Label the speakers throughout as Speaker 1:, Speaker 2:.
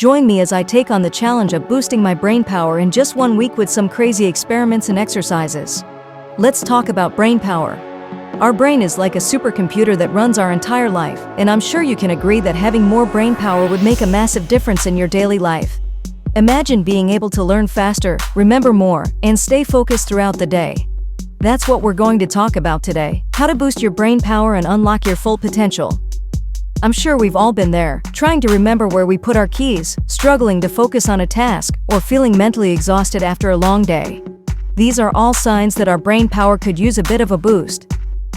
Speaker 1: Join me as I take on the challenge of boosting my brain power in just 1 week with some crazy experiments and exercises. Let's talk about brain power. Our brain is like a supercomputer that runs our entire life, and I'm sure you can agree that having more brain power would make a massive difference in your daily life. Imagine being able to learn faster, remember more, and stay focused throughout the day. That's what we're going to talk about today: how to boost your brain power and unlock your full potential. I'm sure we've all been there, trying to remember where we put our keys, struggling to focus on a task, or feeling mentally exhausted after a long day. These are all signs that our brain power could use a bit of a boost.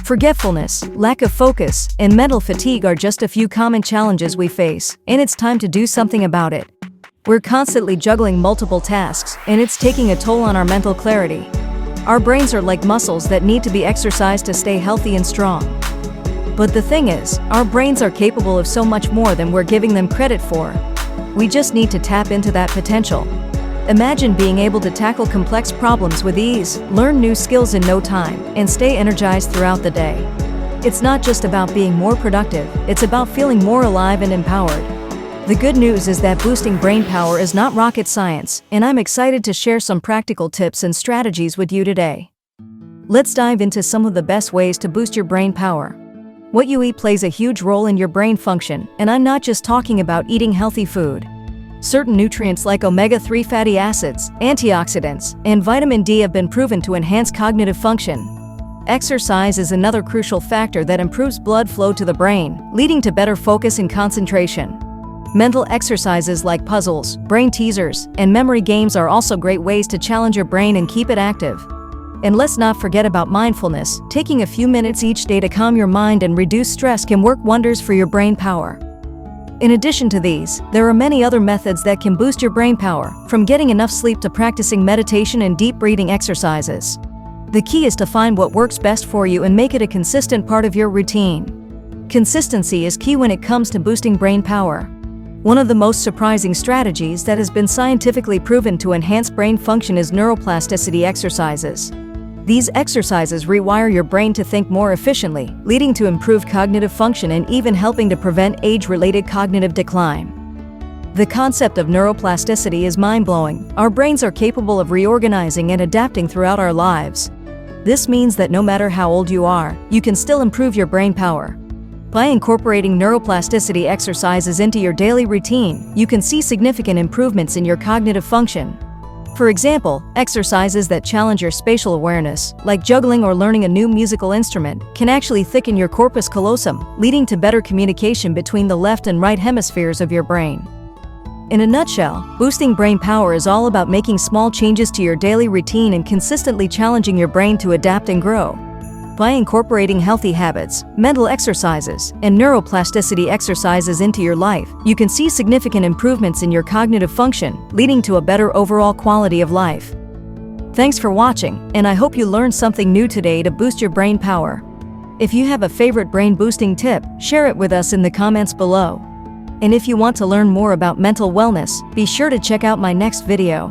Speaker 1: Forgetfulness, lack of focus, and mental fatigue are just a few common challenges we face, and it's time to do something about it. We're constantly juggling multiple tasks, and it's taking a toll on our mental clarity. Our brains are like muscles that need to be exercised to stay healthy and strong. But the thing is, our brains are capable of so much more than we're giving them credit for. We just need to tap into that potential. Imagine being able to tackle complex problems with ease, learn new skills in no time, and stay energized throughout the day. It's not just about being more productive, it's about feeling more alive and empowered. The good news is that boosting brain power is not rocket science, and I'm excited to share some practical tips and strategies with you today. Let's dive into some of the best ways to boost your brain power. What you eat plays a huge role in your brain function, and I'm not just talking about eating healthy food. Certain nutrients like omega-3 fatty acids, antioxidants, and vitamin D have been proven to enhance cognitive function. Exercise is another crucial factor that improves blood flow to the brain, leading to better focus and concentration. Mental exercises like puzzles, brain teasers, and memory games are also great ways to challenge your brain and keep it active. And let's not forget about mindfulness. Taking a few minutes each day to calm your mind and reduce stress can work wonders for your brain power. In addition to these, there are many other methods that can boost your brain power, from getting enough sleep to practicing meditation and deep breathing exercises. The key is to find what works best for you and make it a consistent part of your routine. Consistency is key when it comes to boosting brain power. One of the most surprising strategies that has been scientifically proven to enhance brain function is neuroplasticity exercises. These exercises rewire your brain to think more efficiently, leading to improved cognitive function and even helping to prevent age-related cognitive decline. The concept of neuroplasticity is mind-blowing. Our brains are capable of reorganizing and adapting throughout our lives. This means that no matter how old you are, you can still improve your brain power. By incorporating neuroplasticity exercises into your daily routine, you can see significant improvements in your cognitive function. For example, exercises that challenge your spatial awareness, like juggling or learning a new musical instrument, can actually thicken your corpus callosum, leading to better communication between the left and right hemispheres of your brain. In a nutshell, boosting brain power is all about making small changes to your daily routine and consistently challenging your brain to adapt and grow. By incorporating healthy habits, mental exercises, and neuroplasticity exercises into your life, you can see significant improvements in your cognitive function, leading to a better overall quality of life. Thanks for watching, and I hope you learned something new today to boost your brain power. If you have a favorite brain-boosting tip, share it with us in the comments below. And if you want to learn more about mental wellness, be sure to check out my next video.